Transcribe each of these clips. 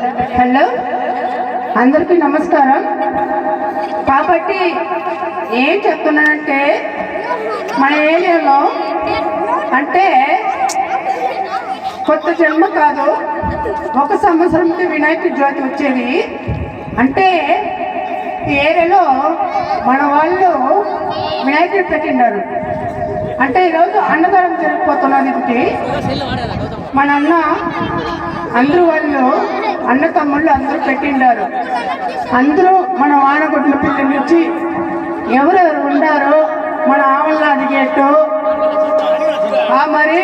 Hello, అందరికీ నమస్కారం. కాబట్టి ఏం చెప్తున్నానంటే, మన ఏరియాలో అంటే కొత్త జన్మ కాదు, ఒక సంవత్సరంకి వినాయక జ్యోతి వచ్చేది. అంటే ఈ ఏరియాలో మన వాళ్ళు వినాయకుడు పెట్టినారు. అంటే ఈరోజు అన్నదానం జరిగిపోతున్నది. మన అన్న అందరూ వాళ్ళు అన్న తమ్ముళ్ళు అందరూ పెట్టిండారు. అందరూ మన వానగుడ్ల పిల్లల నుంచి ఎవరెవరు ఉండారో మన ఆవల్లాది గేటు మరి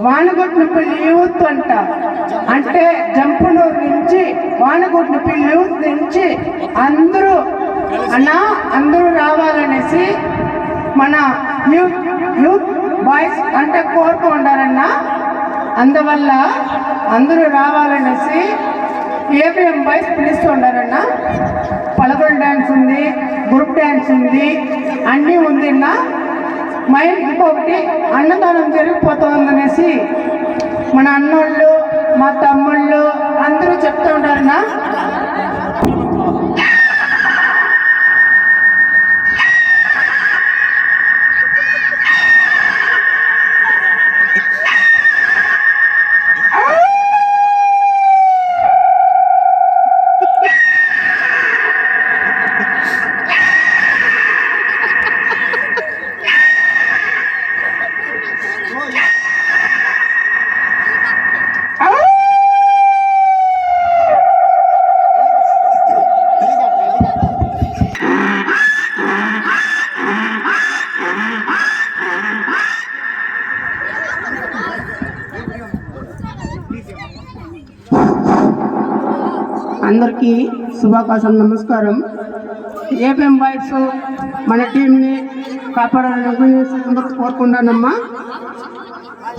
వానగుడ్లపల్లి యూత్ అంట, అంటే జంపునూరు నుంచి వానగుడ్లపల్లి యూత్ నుంచి అందరూ అందరూ రావాలనేసి మన యూత్ బాయ్స్ అంటే కోరుకుంటారన్నా. అందువల్ల అందరూ రావాలనేసి ఏపీఎం బాయ్స్ పిలుస్తూ ఉండారన్నా. పలకల డ్యాన్స్ ఉంది, గ్రూప్ డ్యాన్స్ ఉంది, అన్నీ ఉందిన్నా. ఇంకొకటి అన్నదానం జరిగిపోతుందనేసి మన అన్నోళ్ళు మా తమ్ముళ్ళు అందరూ చెప్తూ ఉంటారన్నా. అందరికీ శుభాకాంక్షలు, నమస్కారం. ఏపీఎం బాయ్స్ మన టీంని కాపాడాలని కోరుకున్నానమ్మా.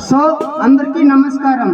సో అందరికీ నమస్కారం.